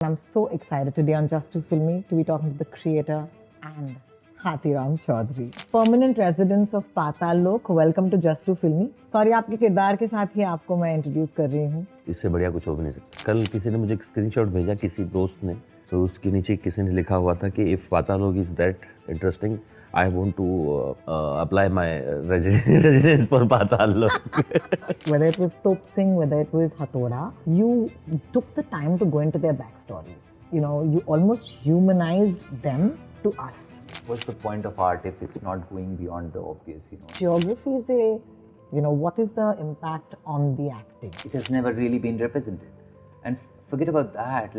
I'm so excited today on Just Too Filmy to be talking to the creator and Hatiram Chaudhary, permanent residents of Paatal Lok. Welcome to Just Too Filmy. Sorry, आपके किरदार के साथ ही आपको मैं introduce कर रही हूँ. इससे बढ़िया कुछ हो भी नहीं सकता. कल किसी ने मुझे एक स्क्रीनशॉट भेजा किसी दोस्त ने, तो उसके नीचे किसी ने लिखा हुआ था कि if Patal Lok is that interesting, I want to apply my residence for Patal Lok. Whether it was Tope Singh, whether it was Hathoda, you took the time to go into their backstories. You know, you almost humanized them to us. What's the point of art if it's not going beyond the obvious, Geography is what is the impact on the acting? It has never really been represented. And forget about that,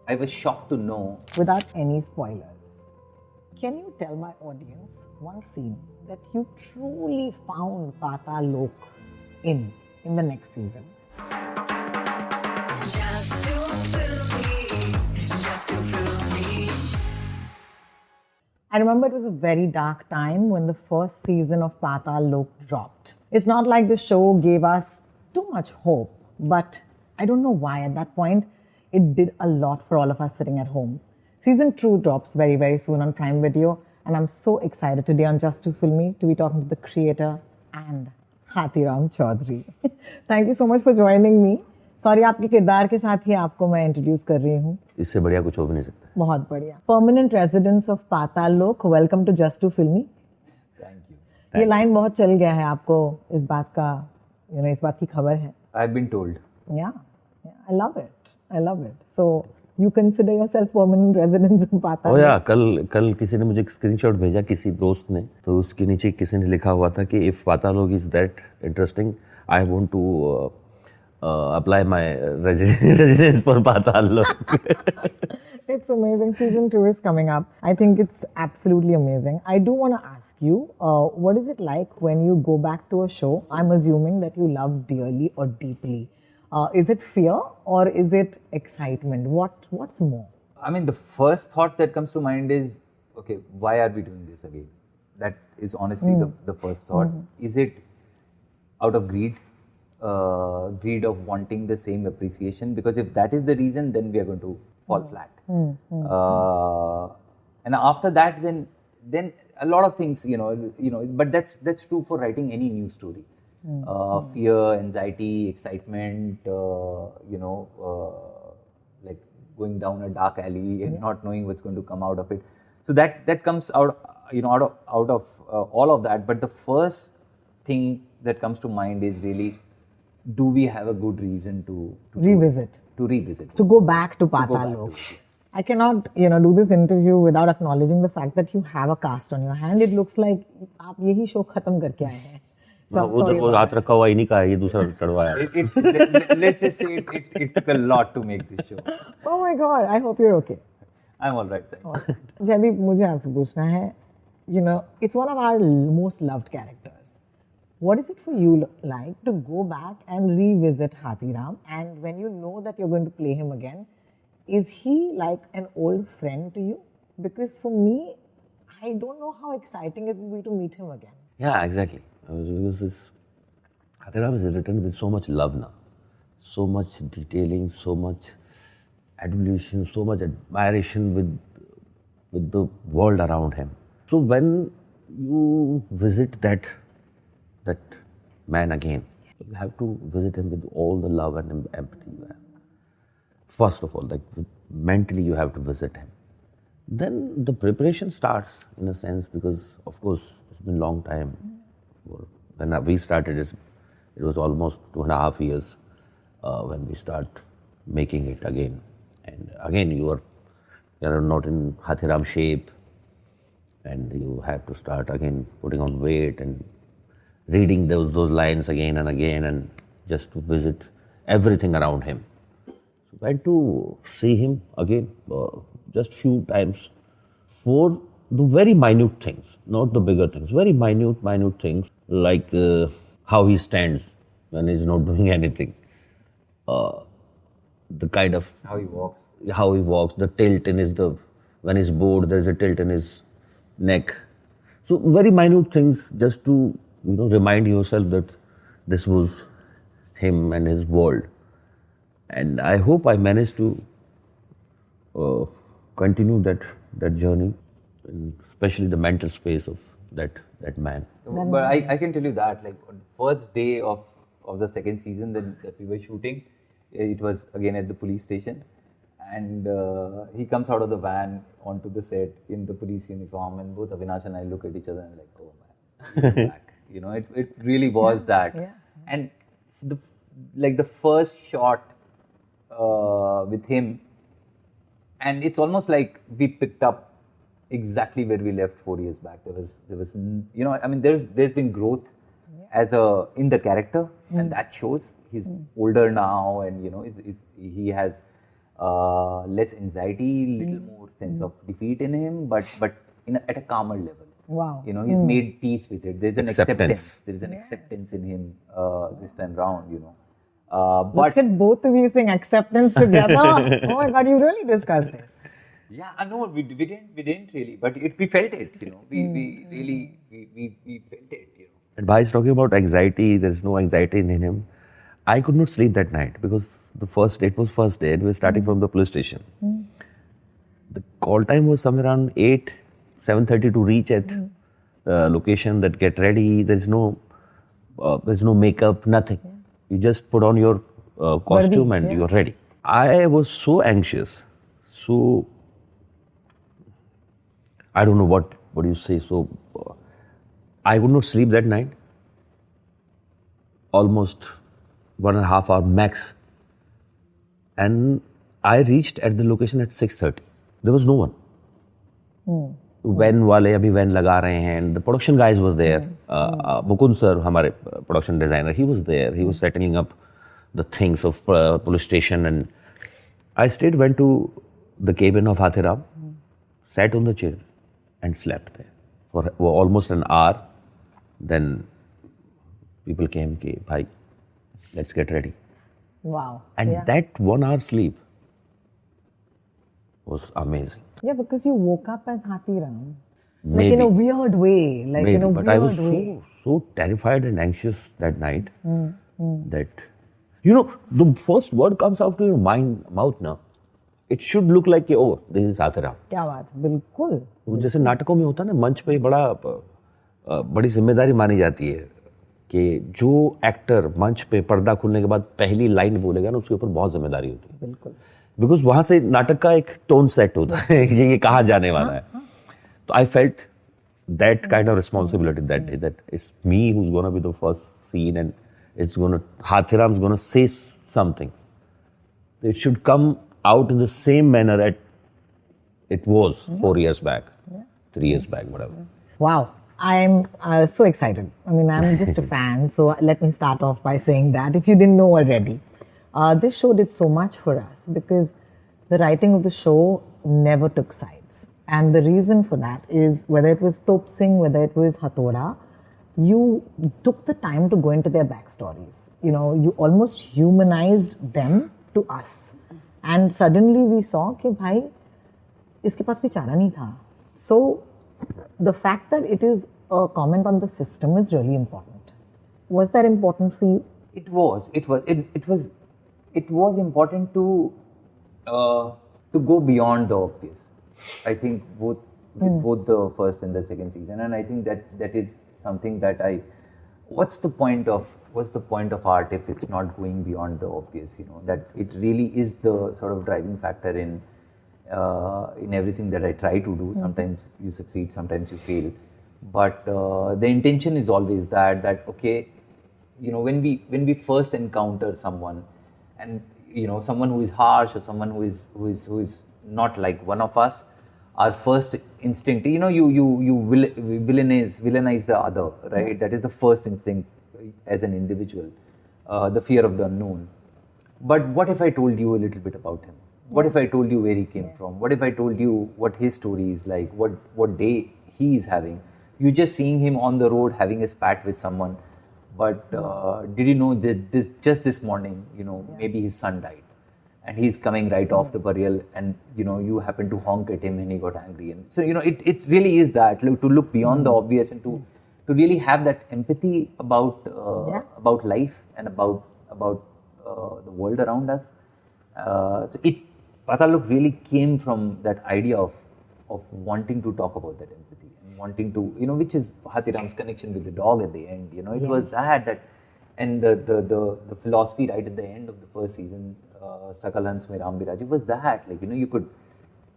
I was shocked to know. Without any spoilers, can you tell my audience one scene that you truly found Paatal Lok in the next season? Just to fill me, just to fill me. I remember it was a very dark time when the first season of Paatal Lok dropped. It's not like the show gave us too much hope, but I don't know why at that point it did a lot for all of us sitting at home. Season 2 drops very, very soon on Prime Video, and I'm so excited today on Just Too Filmy to be talking to the creator and Hatiram Chaudhary. Thank you so much for joining me. Sorry, आपके किरदार के साथ ही आपको मैं introduce कर रही हूँ. इससे बढ़िया कुछ हो भी नहीं सकता. बहुत बढ़िया. Permanent residents of Paatal Lok, welcome to Just Too Filmy. Thank you. ये लाइन बहुत चल गया है, आपको इस बात का इस बात की खबर है. I've been told. Yeah, I love it. I love it. So you consider yourself permanent residents of Paatal Lok? Oh yeah, कल किसी ने मुझे एक स्क्रीनशॉट भेजा किसी दोस्त ने, तो उसके नीचे किसी ने लिखा हुआ था कि if Patal Lok is that interesting, I want to apply my residence for Patal Lok. It's amazing. Season 2 is coming up. I think it's absolutely amazing. I do want to ask you, what is it like when you go back to a show? I'm assuming that you love dearly or deeply. Is it fear or is it excitement? What's more? I mean, the first thought that comes to mind is, okay, why are we doing this again? That is honestly the first thought. Is it out of greed? Greed of wanting the same appreciation? Because if that is the reason, then we are going to fall flat. And after that, then a lot of things, but that's true for writing any new story. Fear, anxiety, excitement, like going down a dark alley and not knowing what's going to come out of it. So that comes out, out of all of that. But the first thing that comes to mind is really, do we have a good reason to Revisit. To revisit. To go back to Paatal Lok. I cannot, do this interview without acknowledging the fact that you have a cast on your hand. It looks like आप यही show खत्म करके आए हैं. So, वो हाथ रखा हुआ इन्हीं का है, ये दूसरा चढ़वाया. Let's just say it took a lot to make this show. Oh my God, I hope you're okay. I'm all right. Thanks. Jaideep, मुझे आपसे पूछना है, it's one of our most loved characters. What is it for you like to go back and revisit Hatiram? And when you know that you're going to play him again, is he like an old friend to you? Because for me, I don't know how exciting it will be to meet him again. Yeah, exactly. Because Hatiram is written with so much love now, so much detailing, so much adulation, so much admiration with the world around him. So when you visit that man again, you have to visit him with all the love and empathy you have. First of all, mentally you have to visit him. Then the preparation starts in a sense, because of course it's been a long time. When we started, it was almost 2.5 years when we start making it again. And again, you are not in Hatiram shape, and you have to start again putting on weight and reading those lines again and again, and just to visit everything around him. So I had to see him again just few times for the very minute things, not the bigger things, very minute things, like how he stands when he's not doing anything, the kind of How he walks, the tilt in when he's bored, there's a tilt in his neck. So very minute things, just to remind yourself that this was him and his world. And I hope I managed to continue that journey, and especially the mental space of that man. But I can tell you that, like, on first day of the second season that we were shooting, it was again at the police station, and he comes out of the van onto the set in the police uniform, and both Avinash and I look at each other and like, oh man, he's back. You know, it really was that. yeah. And the first shot with him, and it's almost like we picked up exactly where we left 4 years back. There was you know, I mean, there's been growth as in the character, and that shows. He's older now, and you know, he has less anxiety, little more sense of defeat in him, but at a calmer level. Wow. You know, he's made peace with it. There's an Acceptance. acceptance. There is an acceptance in him this time round. You know, Look at both of you saying acceptance together. Oh my God, you really discussed this. yeah, I know we didn't really, but we felt it. You know, we really felt it. You know. And Bhai is talking about anxiety. There's no anxiety in him. I could not sleep that night because it was first day, and we were starting from the police station. The call time was somewhere around 7:30 to reach at location. That get ready. There's no makeup, nothing. You just put on your costume and you're ready. I was so anxious, so I don't know what you say. So I could not sleep that night. Almost 1.5 hour max. And I reached at the location at 6:30. There was no one. Van wale abhi van laga rahe hain. And the production guys was there. Mukund sir, hamare production designer, he was there. He was settling up the things of police station, and I went to the cabin of Hatiram, sat on the chair and slept there for almost an hour. Then people came, bhai, let's get ready. Wow. And that 1 hour sleep was amazing. Yeah, because you woke up as Hatiram. Like Maybe. in a weird way. Like Maybe, in a but weird I was way. so terrified and anxious that night that, you know, the first word comes out to your mouth now. It should look like, oh, this is Hatiram. क्या बात, बिल्कुल. जैसे नाटकों में होता है ना, मंच पे बड़ी जिम्मेदारी मानी जाती है कि जो एक्टर मंच पे पर्दा खुलने के बाद पहली लाइन बोलेगा ना, उसके ऊपर बहुत जिम्मेदारी होती है. बिल्कुल. बिकॉज वहां से नाटक का एक टोन सेट होता है कि ये कहाँ जाने वाला है. तो I felt that kind of responsibility that day, that it's me who is gonna be the first scene and it's gonna Hathiram is gonna say something. It should come out in the same manner it was 4 years back, 3 years back, whatever. Wow. I'm so excited. I mean, I'm just a fan. So let me start off by saying that if you didn't know already, this show did so much for us because the writing of the show never took sides. And the reason for that is whether it was Tope Singh, whether it was Hathoda, you took the time to go into their backstories. You know, you almost humanized them to us. And suddenly we saw कि भाई इसके पास कोई चारा नहीं था. So the fact that it is a comment on the system is really important. Was that important for you? It was important to go beyond the obvious. I think both the first and the second season, and I think that is something that what's the point of art if it's not going beyond the obvious? You know, that it really is the sort of driving factor in everything that I try to do. Sometimes you succeed, sometimes you fail, but the intention is always that okay, you know, when we first encounter someone, and you know, someone who is harsh or someone who is not like one of us, our first instinct, you know, you villainize the other, right? That is the first instinct as an individual, the fear of the unknown. But what if I told you a little bit about him? What if I told you where he came from? What if I told you what his story is like? What day he is having? You're just seeing him on the road having a spat with someone, but did you know that just this morning, you know, maybe his son died, and he's coming right off the burial, and you know, you happen to honk at him and he got angry. And so, you know, it really is that to look beyond the obvious and to really have that empathy about life and about the world around us. So it Patal Lok really came from that idea of wanting to talk about that empathy and wanting to, which is Hatiram's connection with the dog at the end. It was that, and the philosophy right at the end of the first season, Sakal Hans mein Ram Biraj, it was that, like, you could,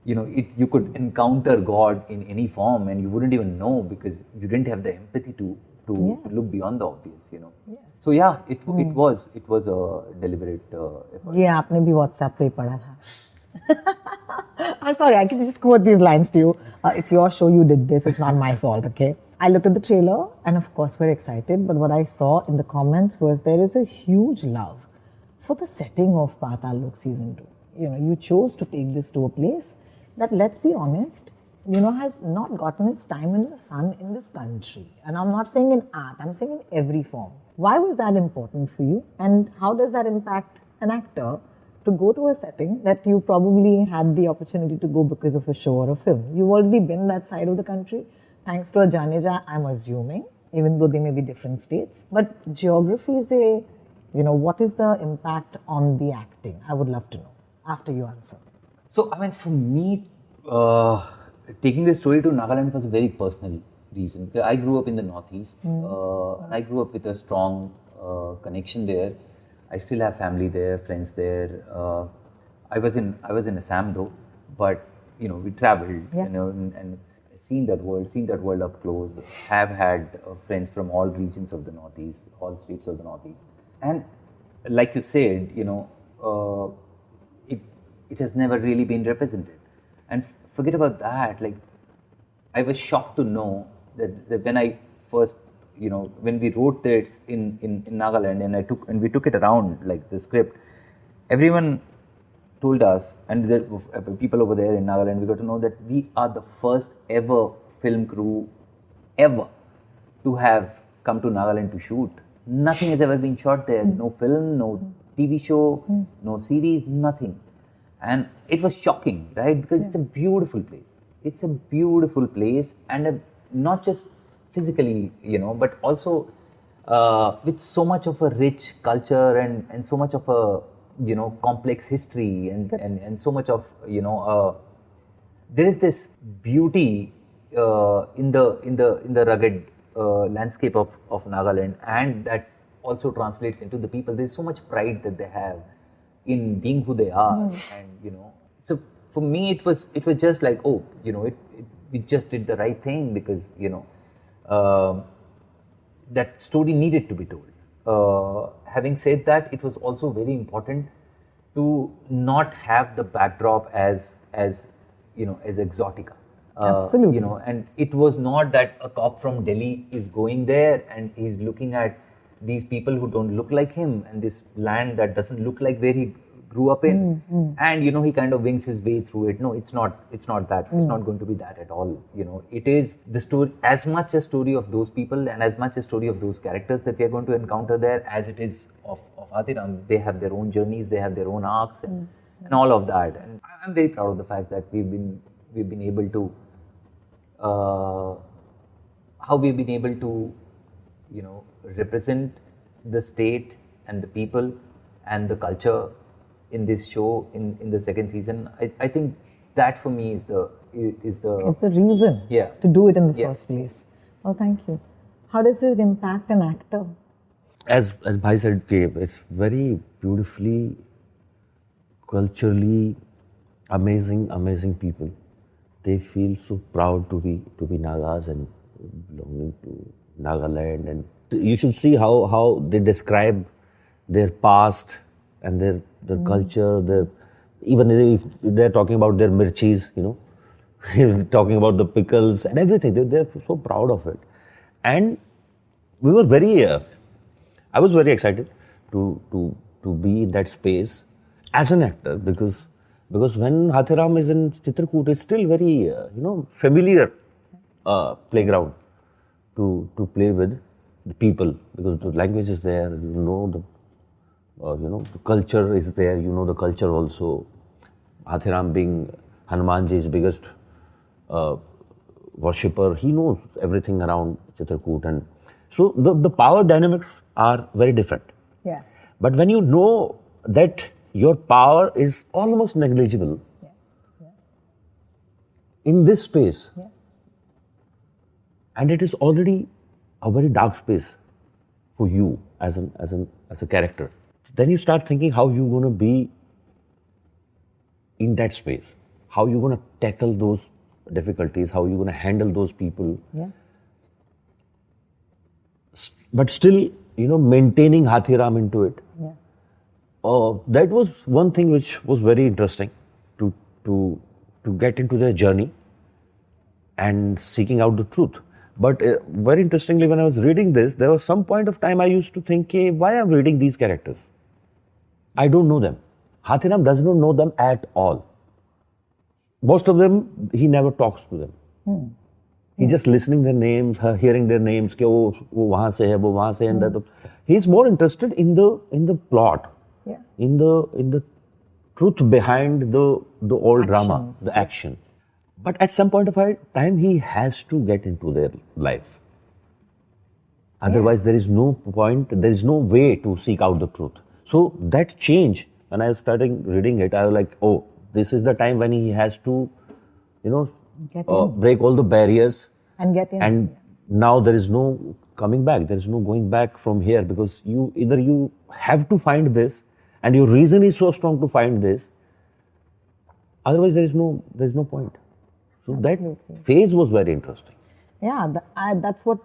you could encounter God in any form and you wouldn't even know because you didn't have the empathy to look beyond the obvious, So yeah, it was a deliberate effort. ये आपने भी WhatsApp पे पढ़ा था. I'm sorry, I can just quote these lines to you. It's your show, you did this, it's not my fault, okay? I looked at the trailer and of course we're excited, but what I saw in the comments was there is a huge love for the setting of Paatal Lok season 2. You chose to take this to a place that, let's be honest, has not gotten its time in the sun in this country. And I'm not saying in art, I'm saying in every form. Why was that important for you? And how does that impact an actor to go to a setting that you probably had the opportunity to go because of a show or a film? You've already been that side of the country, thanks to a Janeja, I'm assuming, even though they may be different states. But geography is what is the impact on the acting? I would love to know after you answer. So, for me, taking the story to Nagaland was a very personal reason. Because I grew up in the Northeast. And I grew up with a strong connection there. I still have family there, friends there. I was in Assam though, but we traveled, and seen that world up close. Have had friends from all regions of the Northeast, all states of the Northeast, and like you said, it has never really been represented. And forget about that. Like, I was shocked to know that when I first, when we wrote this in Nagaland, and we took it around, like the script, everyone told us, and the people over there in Nagaland, we got to know that we are the first ever film crew ever to have come to Nagaland to shoot. Nothing has ever been shot there. No film, no TV show, no series, nothing. And it was shocking, right? Because it's a beautiful place. It's a beautiful place, and not just physically, but also with so much of a rich culture and so much of a, complex history and so much of, there is this beauty in the rugged landscape of Nagaland, and that also translates into the people. There's so much pride that they have in being who they are, and so for me it was just like, we just did the right thing because that story needed to be told. Having said that, it was also very important to not have the backdrop as exotica. Absolutely. And it was not that a cop from Delhi is going there and he's looking at these people who don't look like him and this land that doesn't look like where he grew up in, and he kind of wings his way through it. No, it's not that. It's not going to be that at all. It is the story, as much a story of those people and as much a story of those characters that we are going to encounter there as it is of Hatiram. They have their own journeys, they have their own arcs, and all of that. And I'm very proud of the fact that we've been able to how we've been able to represent the state and the people and the culture in this show in the second season. I think that for me is the it's the reason to do it in the first place. Oh, thank you. How does it impact an actor? As Bhai said, it's very beautifully, culturally amazing people. They feel so proud to be Nagas and belonging to Nagaland, and you should see how they describe their past and their culture. Even if they're talking about their mirchis, talking about the pickles and everything, they're so proud of it. And we were I was very excited to be in that space as an actor, because when Hatiram is in Chitrakoot, it's still very familiar playground to play with the people, because the language is there, the culture is there, the culture also. Hatiram being Hanumanji's biggest worshipper, he knows everything around Chitrakoot, and so the power dynamics are very different. Yes. But when you know that your power is almost negligible in this space. And it is already a very dark space for you as a character. Then you start thinking how you're going to be in that space, how you're going to tackle those difficulties, how you're going to handle those people. Yeah. But still, maintaining Hatiram into it. Yeah. That was one thing which was very interesting to get into their journey and seeking out the truth. But very interestingly, when I was reading this, there was some point of time I used to think, hey, why I'm reading these characters? I don't know them. Hatiram does not know them at all. Most of them, he never talks to them. He just listening their names, hearing their names, कि वो वहाँ से है, वो वहाँ से है, and that. He's more interested in the plot, in the truth behind the old drama, the action. But at some point of time, he has to get into their life. Otherwise, there is no point, there is no way to seek out the truth. So that change, when I was starting reading it, I was like, oh, this is the time when he has to, break all the barriers. And get in. And now there is no coming back. There is no going back from here, because either you have to find this, and your reason is so strong to find this. Otherwise, there is no point. So that phase was very interesting. Yeah, that's what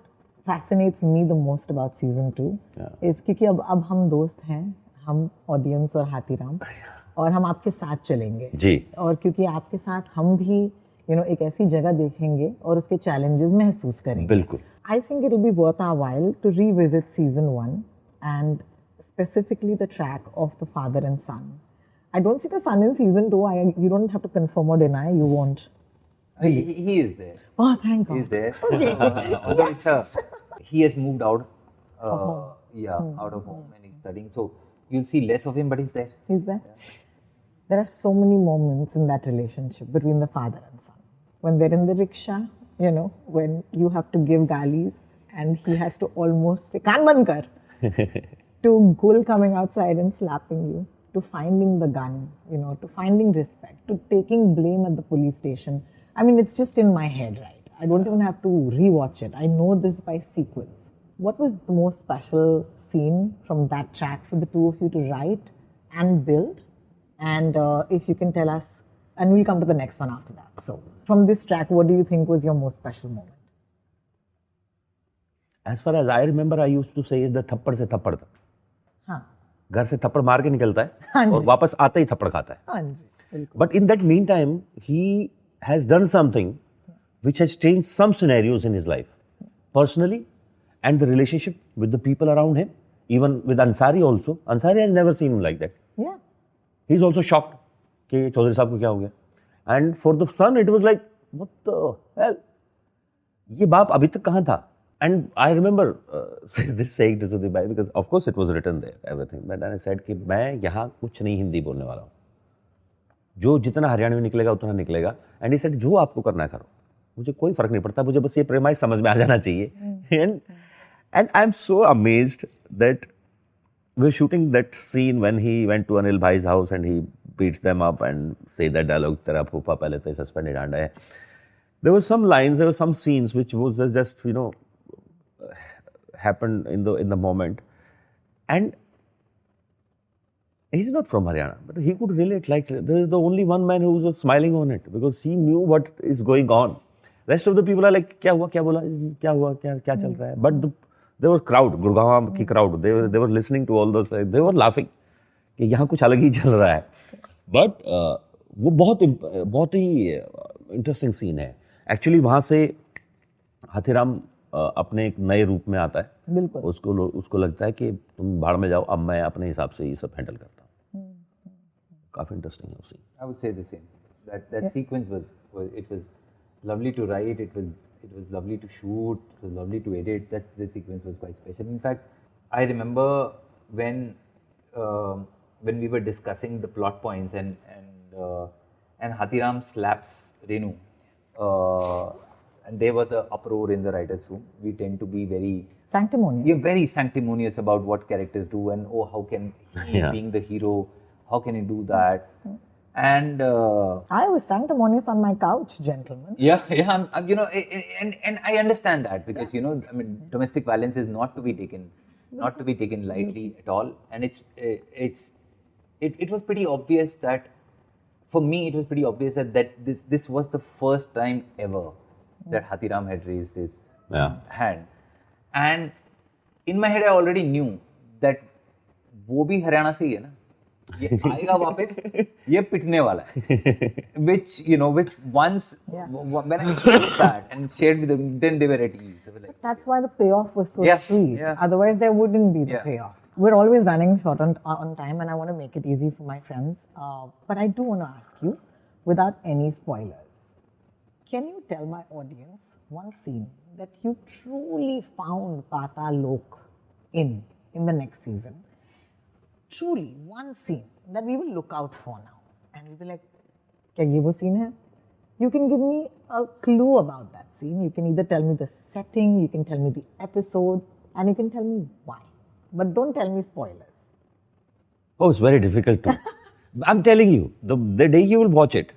fascinates me the most about season 2. Is क्योंकि अब हम दोस्त हैं, हम audience और हाथीराम, और हम आपके साथ चलेंगे. जी. और क्योंकि आपके साथ हम भी एक ऐसी जगह देखेंगे और उसके challenges महसूस करेंगे. बिल्कुल. I think it will be worth our while to revisit season 1 and specifically the track of the father and son. I don't see the son in season 2. You don't have to confirm or deny. You won't. He is there. Oh, thank God. He's there. Although he has moved out, out of home, and he's studying. So you'll see less of him, but he's there. He's there. There are so many moments in that relationship between the father and son. When they're in the rickshaw, when you have to give galis and he has to almost say, "Kaan band kar," to Gul coming outside and slapping you, to finding the gun, to finding respect, to taking blame at the police station. I mean, it's just in my head, right? I don't even have to rewatch it. I know this by sequence. What was the most special scene from that track for the two of you to write and build? And if you can tell us, and we'll come to the next one after that. So, from this track, what do you think was your most special moment? As far as I remember, I used to say the थप्पड़ से थप्पड़ तक. हाँ. घर से थप्पड़ मार के निकलता है हाँ जी. और वापस आते ही थप्पड़ खाता है. हाँ जी, बिल्कुल. But in that meantime, he has done something which has changed some scenarios in his life, personally, and the relationship with the people around him, even with Ansari also. Ansari has never seen him like that. Yeah. He's also shocked कि चौधरी साहब को क्या हो गया. And for the son, it was like, what the hell? ये बाप अभी तक कहाँ था? And I remember this saying to Sudip bhai, because of course it was written there, everything. But I said कि मैं यहाँ कुछ नहीं हिंदी बोलने वाला हूँ. जो जितना हरियाणवी निकलेगा उतना निकलेगा. And he said, जो आपको करना है करो. मुझे कोई फर्क नहीं पड़ता. मुझे बस ये premise समझ में आ जाना चाहिए. And I'm so amazed that we're shooting that scene when he went to Anil bhai's house and he beats them up and say that dialogue, तेरा फूफा पहले तो suspended डांडा है. There were some lines, there were some scenes which was just happened in the moment, and he's not from Haryana, but he could relate. Like, there is the only one man who was smiling on it because he knew what is going on. Rest of the people are like, क्या हुआ, क्या बोला, क्या हुआ, क्या चल रहा है. But there was crowd, Gurgaon की crowd. They were listening to all those. They were laughing कि यहाँ कुछ अलग ही चल रहा है. But वो बहुत ही interesting scene है. Actually वहाँ से हथीराम अपने एक नए रूप में आता है. बिल्कुल. उसको लगता है कि तुम भाड़ में जाओ, अब मैं अपने हिसाब से ये सब हैंडल करता हूँ. काफी इंटरेस्टिंग है उसी. I would say the same. That sequence was lovely to write. It was lovely to shoot. It was lovely to edit. The sequence was quite special. In fact, I remember when we were discussing the plot points and Hatiram slaps Renu. And there was an uproar in the writers' room. We tend to be very sanctimonious. You're very sanctimonious about what characters do and how can he, being the hero, How can you do that? And I was sanctimonious on my couch, gentlemen. yeah, you know, and I understand that because you know, I mean, domestic violence is not to be taken lightly at all, and it was pretty obvious that, for me, it was pretty obvious that this was the first time ever that Hatiram had raised his hand, and in my head I already knew that वो भी हरियाणा से ही है ना, ये आएगा वापस, ये पिटने वाला है, which once when I said that and shared with them, then they were at ease. They were like, That's why the payoff was so Yeah, sweet. yeah. Otherwise, there wouldn't be the Yeah. payoff. We're always running short on time, and I want to make it easy for my friends. But I do want to ask you, without any spoilers, can you tell my audience one scene that you truly found Paatal Lok in the next season? Truly, one scene that we will look out for now. And we'll be like, क्या ये वो scene है? You can give me a clue about that scene. You can either tell me the setting, you can tell me the episode, and you can tell me why. But don't tell me spoilers. Oh, it's very difficult to. I'm telling you, the day you will watch it,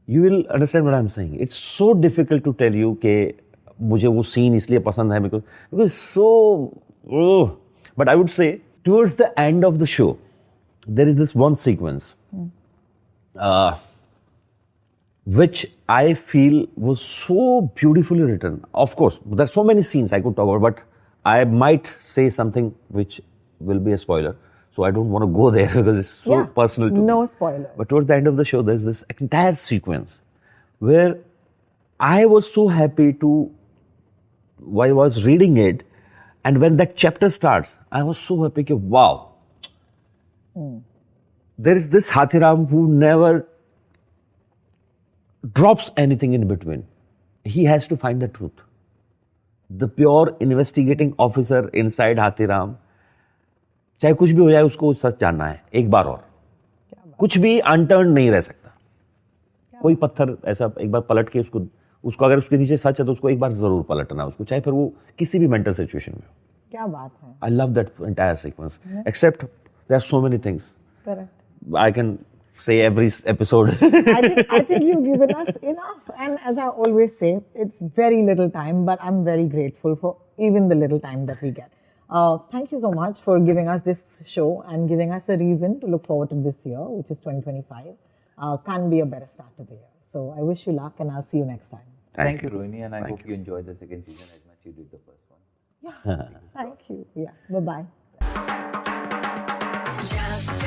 you will understand what I'm saying. It's so difficult to tell you कि मुझे वो scene इसलिए पसंद है because it's so. Oh. But I would say towards the end of the show, there is this one sequence, which I feel was so beautifully written. Of course, there are so many scenes I could talk about, but I might say something which will be a spoiler. So I don't want to go there because it's so personal to me. No spoilers. But towards the end of the show, there's this entire sequence where I was so happy while I was reading it, and when that chapter starts, I was so happy that, wow, there is this Hatiram who never drops anything in between. He has to find the truth. The pure investigating officer inside Hatiram, चाहे कुछ भी हो जाए उसको सच जानना है एक बार और, कुछ भी अनटर्न नहीं रह सकता, कोई पत्थर ऐसा एक बार पलट के उसको अगर उसके नीचे सच है तो उसको एक बार जरूर पलटना है उसको, चाहे फिर वो किसी भी मेंटल सिचुएशन में हो. क्या बात है. I love that entire sequence. Except there are so many things. Correct. I can say every episode. I think you've given us enough. And as I always say, it's very little time, but I'm very grateful for even the little time that we get. Thank you so much for giving us this show and giving us a reason to look forward to this year, which is 2025. Can't be a better start to the year. So I wish you luck and I'll see you next time. thank you, Rohini, and I hope you enjoyed the second season as much as you did the first one. Yes. Thank you. Yeah. Bye-bye. Just